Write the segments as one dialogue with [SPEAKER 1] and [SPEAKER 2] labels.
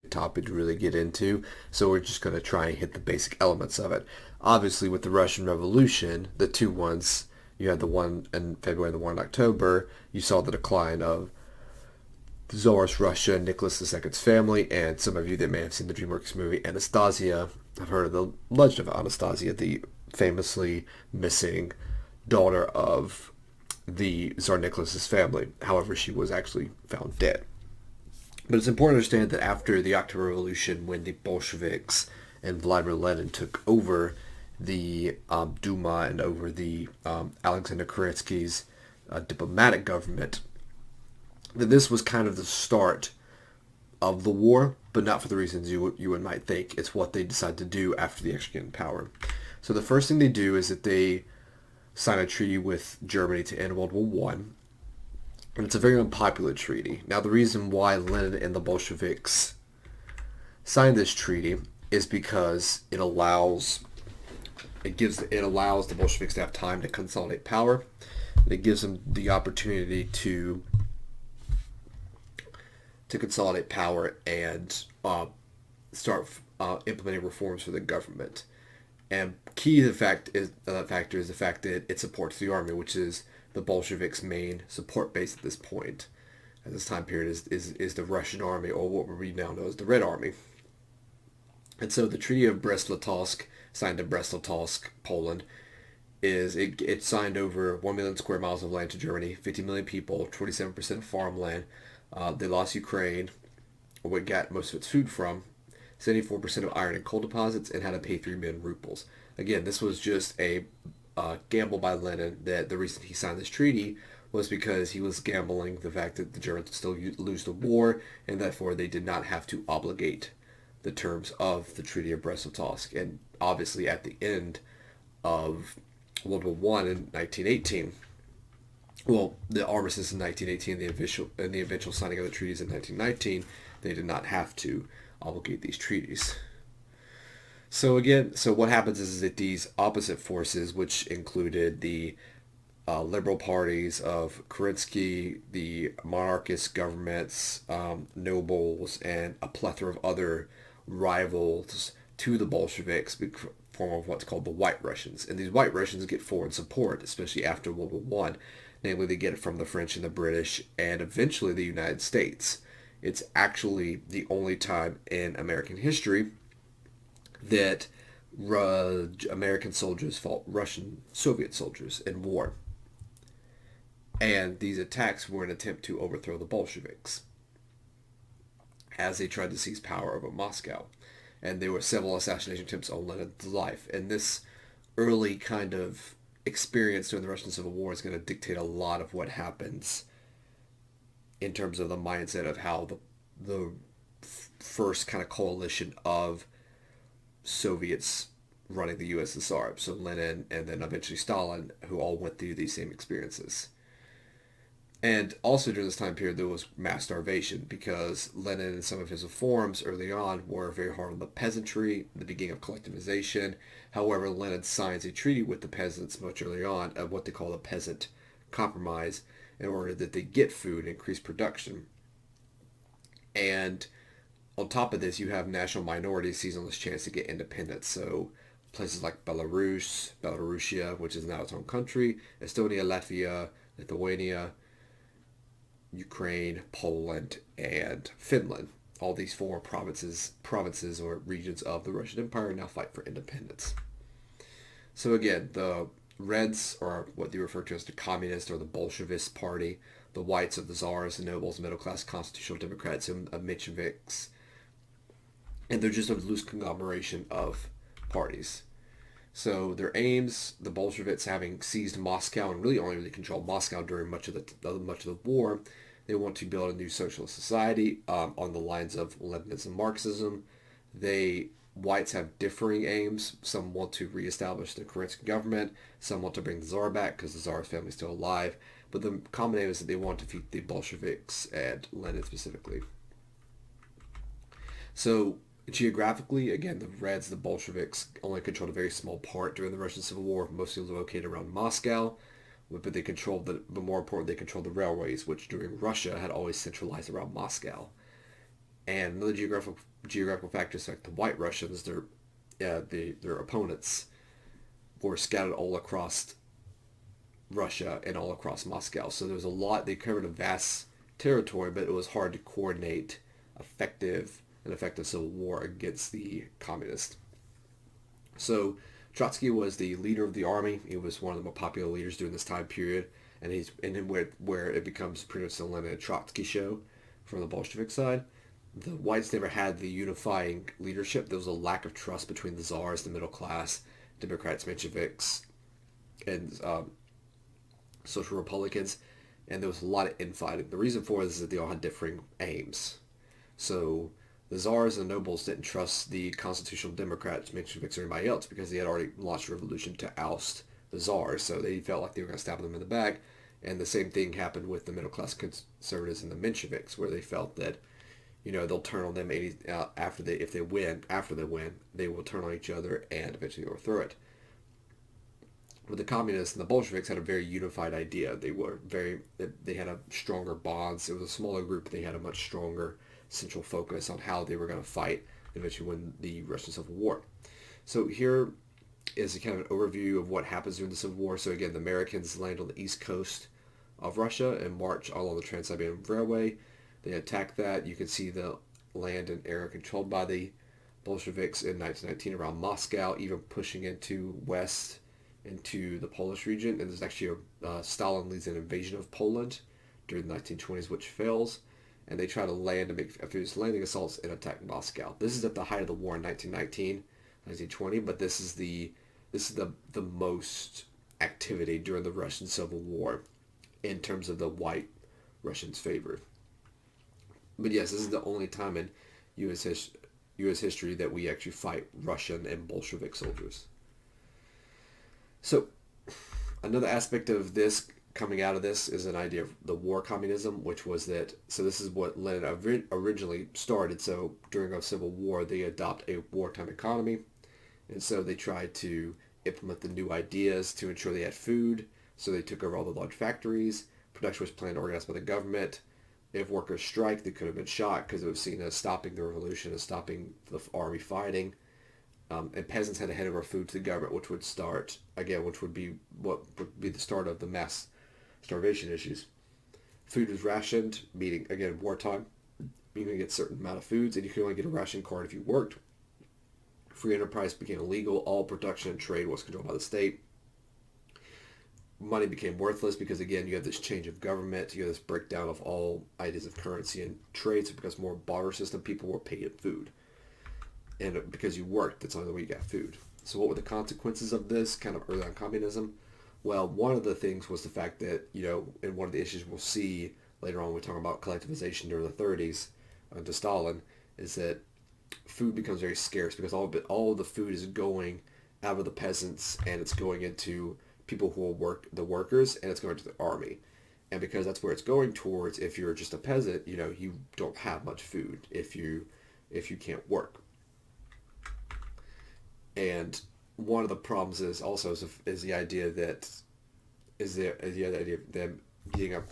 [SPEAKER 1] topic to really get into, so we're just going to try and hit the basic elements of it. Obviously, with the Russian Revolution, the two ones, you had the one in February and the one in October, you saw the decline of Tsarist Russia, Nicholas II's family, and some of you that may have seen the DreamWorks movie Anastasia have heard of the legend of Anastasia, the famously missing daughter of the Tsar Nicholas's family. However, she was actually found dead. But it's important to understand that after the October Revolution, when the Bolsheviks and Vladimir Lenin took over the Duma and over the Alexander Kerensky's diplomatic government, that this was kind of the start of the war, but not for the reasons you might think. It's what they decide to do after they actually get in power. So the first thing they do is that they sign a treaty with Germany to end World War One, and it's a very unpopular treaty. Now, the reason why Lenin and the Bolsheviks signed this treaty is because it allows the Bolsheviks to have time to consolidate power. And it gives them the opportunity to consolidate power and start implementing reforms for the government. And key to the factor is the fact that it supports the army, which is the Bolsheviks' main support base at this point. At this time period is the Russian army, or what we now know as the Red Army. And so the Treaty of Brest-Litovsk, signed in Brest-Litovsk, Poland, it signed over 1 million square miles of land to Germany, 50 million people, 27% of farmland. They lost Ukraine, where it got most of its food from, 74% of iron and coal deposits, and had to pay 3 million rubles. Again, this was just a gamble by Lenin, that the reason he signed this treaty was because he was gambling the fact that the Germans would still lose the war, and therefore they did not have to obligate the terms of the Treaty of Brest-Litovsk. And obviously at the end of World War One in 1918, well, the armistice in 1918 and the eventual signing of the treaties in 1919, they did not have to obligate these treaties. So what happens is that these opposite forces, which included the liberal parties of Kerensky, the monarchist governments, nobles, and a plethora of other rivals to the Bolsheviks, form of what's called the White Russians. And these White Russians get foreign support, especially after World War One. Namely, they get it from the French and the British, and eventually the United States. It's actually the only time in American history that American soldiers fought Russian Soviet soldiers in war. And these attacks were an attempt to overthrow the Bolsheviks as they tried to seize power over Moscow. And there were several assassination attempts on Lenin's life. And this early kind of experience during the Russian Civil War is going to dictate a lot of what happens in terms of the mindset of how the first kind of coalition of Soviets running the USSR, so Lenin and then eventually Stalin, who all went through these same experiences. And also during this time period, there was mass starvation because Lenin and some of his reforms early on were very hard on the peasantry, the beginning of collectivization. However, Lenin signs a treaty with the peasants much early on of what they call the Peasant Compromise in order that they get food and increase production. And on top of this, you have national minorities seizing this chance to get independence. So places like Belarusia, which is now its own country, Estonia, Latvia, Lithuania, Ukraine, Poland, and Finland. All these four provinces or regions of the Russian Empire now fight for independence. So again, the Reds are what they refer to as the Communist or the Bolshevist Party. The Whites are the Tsars, the nobles, middle-class constitutional Democrats, and Mensheviks. And they're just a loose conglomeration of parties. So their aims, the Bolsheviks having seized Moscow and really only really controlled Moscow during much of the war, they want to build a new socialist society on the lines of Leninism, Marxism. Whites have differing aims. Some want to reestablish the Kerensky government. Some want to bring the Tsar back because the Tsar's family is still alive. But the common aim is that they want to defeat the Bolsheviks and Lenin specifically. So geographically, again, the Reds, the Bolsheviks, only controlled a very small part during the Russian Civil War, mostly located around Moscow. But they controlled but more important, they controlled the railways, which during Russia had always centralized around Moscow. And another geographical factors like the White Russians, their opponents, were scattered all across Russia and all across Moscow. So there was a lot. They covered a vast territory, but it was hard to coordinate an effective civil war against the communists. So Trotsky was the leader of the army. He was one of the more popular leaders during this time period, and then where it becomes pretty much the Lenin and Trotsky show from the Bolshevik side. The whites never had the unifying leadership. There was a lack of trust between the czars, the middle class, Democrats, Mensheviks, and social republicans, and there was a lot of infighting. The reason for this is that they all had differing aims. So the czars and the nobles didn't trust the constitutional Democrats, Mensheviks, or anybody else because they had already launched a revolution to oust the czars. So they felt like they were going to stab them in the back. And the same thing happened with the middle class conservatives and the Mensheviks, where they felt that they'll turn on them after they win, they will turn on each other and eventually overthrow it. But the communists and the Bolsheviks had a very unified idea. They had a stronger bonds. It was a smaller group, but they had a much stronger central focus on how they were going to fight and eventually win the Russian Civil War. So here is a kind of an overview of what happens during the Civil War. So again, the Americans land on the east coast of Russia and march along the Trans-Siberian Railway. They attack that. You can see the land and area controlled by the Bolsheviks in 1919 around Moscow, even pushing into the Polish region. And there's actually Stalin leads an invasion of Poland during the 1920s, which fails. And they try to land and make a fierce landing assaults and attack Moscow. This is at the height of the war in 1919, 1920, but this is the most activity during the Russian Civil War in terms of the white Russians' favor. But yes, this is the only time in U.S. history that we actually fight Russian and Bolshevik soldiers. So another aspect of this coming out of this is an idea of the war communism, which was that, so this is what Lenin originally started. So during a civil war, they adopt a wartime economy. And so they tried to implement the new ideas to ensure they had food. So they took over all the large factories. Production was planned and organized by the government. If workers strike, they could have been shot because it was seen as stopping the revolution, as stopping the army fighting. And peasants had to hand over food to the government, which would be what would be the start of the mass starvation issues. Food was rationed, meaning, again, wartime. You can get a certain amount of foods, and you can only get a ration card if you worked. Free enterprise became illegal. All production and trade was controlled by the state. Money became worthless because, again, you have this change of government. You have this breakdown of all ideas of currency and trade. So because more barter system, people were paid in food. And because you worked, that's the only way you got food. So what were the consequences of this kind of early on communism? Well, one of the things was the fact that, and one of the issues we'll see later on when we talk about collectivization during the 30s under Stalin, is that food becomes very scarce because all of the food is going out of the peasants and it's going into people who will work, the workers, and it's going to the army. And because that's where it's going towards, if you're just a peasant, you don't have much food if you can't work. And one of the problems is also is the idea of them digging up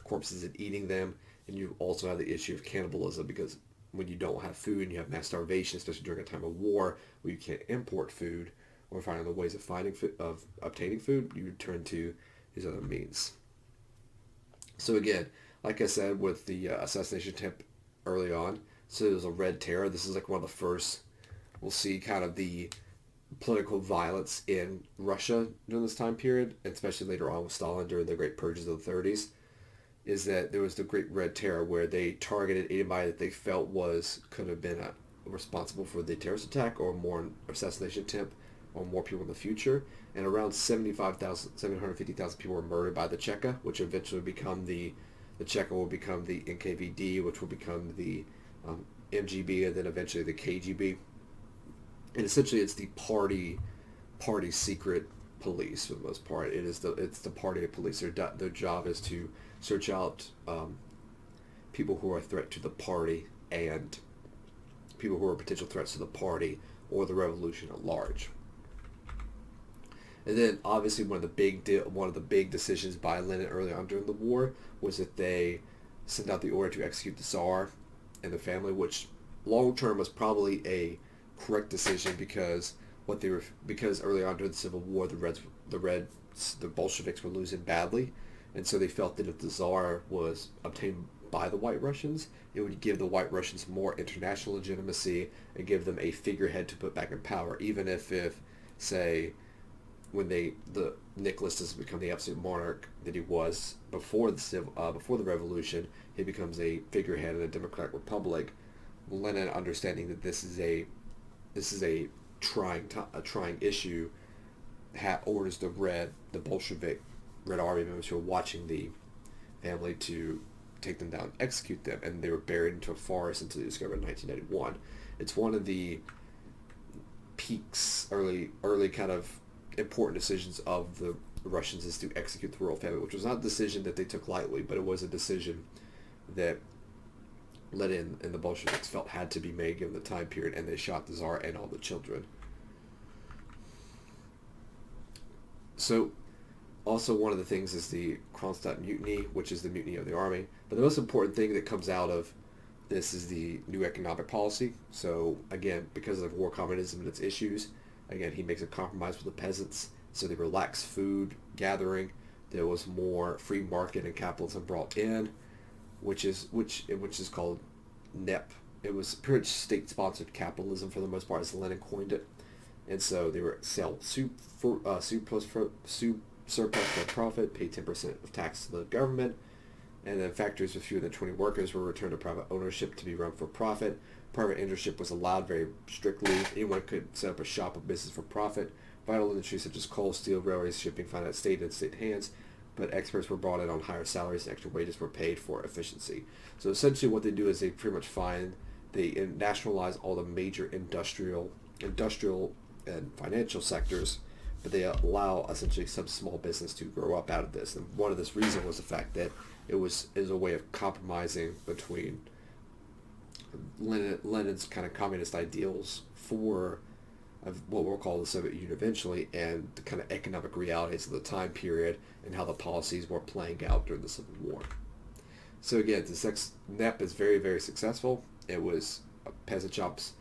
[SPEAKER 1] corpses and eating them, and you also have the issue of cannibalism because when you don't have food and you have mass starvation, especially during a time of war where you can't import food or find other ways of obtaining food, you turn to these other means. So again, like I said, with the assassination attempt early on, so there was a Red Terror. This is like one of the first, we'll see kind of the political violence in Russia during this time period, and especially later on with Stalin during the Great Purges of the 30s, is that there was the Great Red Terror where they targeted anybody that they felt could have been responsible for the terrorist attack or more assassination attempt or more people in the future. And around 750,000 people were murdered by the Cheka, which eventually become the Cheka will become the NKVD, which will become the MGB, and then eventually the KGB. And essentially, it's the party secret police for the most part. It's the party of police. Their job is to search out people who are a threat to the party and people who are potential threats to the party or the revolution at large. And then, obviously, one of the big decisions by Lenin early on during the war was that they sent out the order to execute the Tsar and the family, which long term was probably a correct decision because because early on during the Civil War the Bolsheviks were losing badly, and so they felt that if the Tsar was obtained by the White Russians, it would give the White Russians more international legitimacy and give them a figurehead to put back in power, even if say when the Nicholas doesn't become the absolute monarch that he was before the revolution, he becomes a figurehead in a democratic republic. Lenin, understanding that this is a trying issue, orders the Bolshevik Red Army members who are watching the family to take them down, execute them, and they were buried into a forest until they discovered in 1991. It's one of the peaks, early kind of important decisions of the Russians is to execute the royal family, which was not a decision that they took lightly, but it was a decision that Lenin and the Bolsheviks felt had to be made given the time period, and they shot the Tsar and all the children. So, also one of the things is the Kronstadt Mutiny, which is the mutiny of the army. But the most important thing that comes out of this is the new economic policy. So, again, because of war communism and its issues, again, he makes a compromise with the peasants. So they relaxed food gathering. There was more free market and capitalism brought in, which is called NEP. It was pretty much state-sponsored capitalism for the most part, as Lenin coined it. And so they were sell surplus for profit, pay 10% of tax to the government, and then factories with fewer than 20 workers were returned to private ownership to be run for profit. Private ownership was allowed very strictly. Anyone could set up a shop or business for profit. Vital industries such as coal, steel, railways, shipping found at state hands, but experts were brought in on higher salaries and extra wages were paid for efficiency. So essentially what they do is they pretty much they nationalize all the major industrial and financial sectors, but they allow essentially some small business to grow up out of this. And one of this reason was the fact that it was a way of compromising between Lenin's kind of communist ideals of what we'll call the Soviet Union eventually, and the kind of economic realities of the time period and how the policies were playing out during the Civil War. So again, the NEP is very, very successful. It was peasants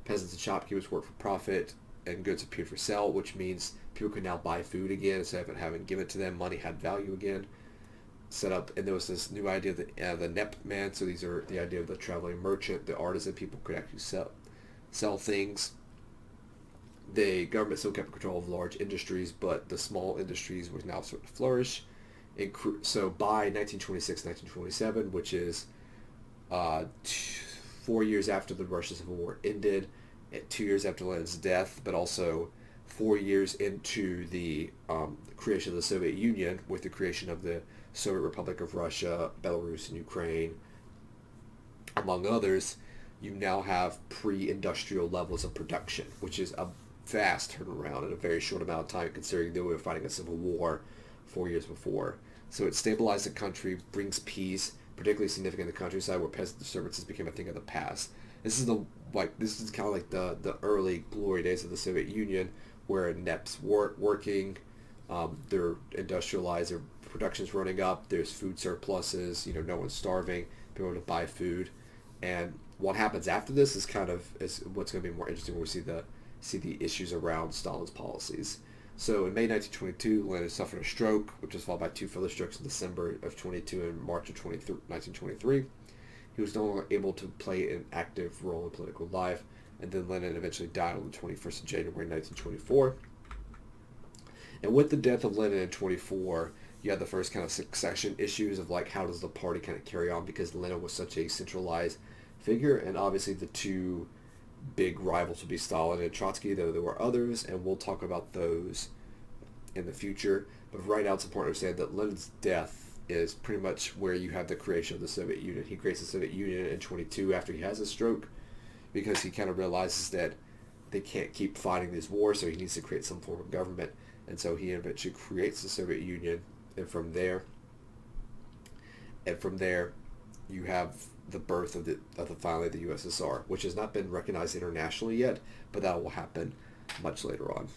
[SPEAKER 1] and shopkeepers worked for profit, and goods appeared for sale, which means people could now buy food again instead of having given it to them. Money had value again. Set up, and there was this new idea that the NEP man. So these are the idea of the traveling merchant, the artisan. People could actually sell things. The government still kept control of large industries, but the small industries were now starting to flourish. So by 1926, 1927, which is 4 years after the Russian Civil War ended, 2 years after Lenin's death, but also 4 years into the creation of the Soviet Union with the creation of the Soviet Republic of Russia, Belarus, and Ukraine, among others, you now have pre-industrial levels of production, which is a vast turnaround in a very short amount of time, considering they were fighting a civil war 4 years before. So it stabilized the country, brings peace, particularly significant in the countryside where peasant disturbances became a thing of the past. This is kind of like the early glory days of the Soviet Union, where NEPs were working, they're industrialized, their production's running up, there's food surpluses, no one's starving, people are able to buy food, and what happens after this is what's going to be more interesting when we see the issues around Stalin's policies. So in May 1922, Lenin suffered a stroke, which was followed by two further strokes in December of 22 and March of 1923. He was no longer able to play an active role in political life, and then Lenin eventually died on the 21st of January 1924. And with the death of Lenin in 24, you had the first kind of succession issues of how does the party kind of carry on, because Lenin was such a centralized figure, and obviously the two big rivals would be Stalin and Trotsky, though there were others, and we'll talk about those in the future. But right now it's important to understand that Lenin's death is pretty much where you have the creation of the Soviet Union. He creates the Soviet Union in 22 after he has a stroke, because he kind of realizes that they can't keep fighting this war, so he needs to create some form of government. And so he eventually creates the Soviet Union, and from there you have the birth of finally the USSR, which has not been recognized internationally yet, but that will happen much later on.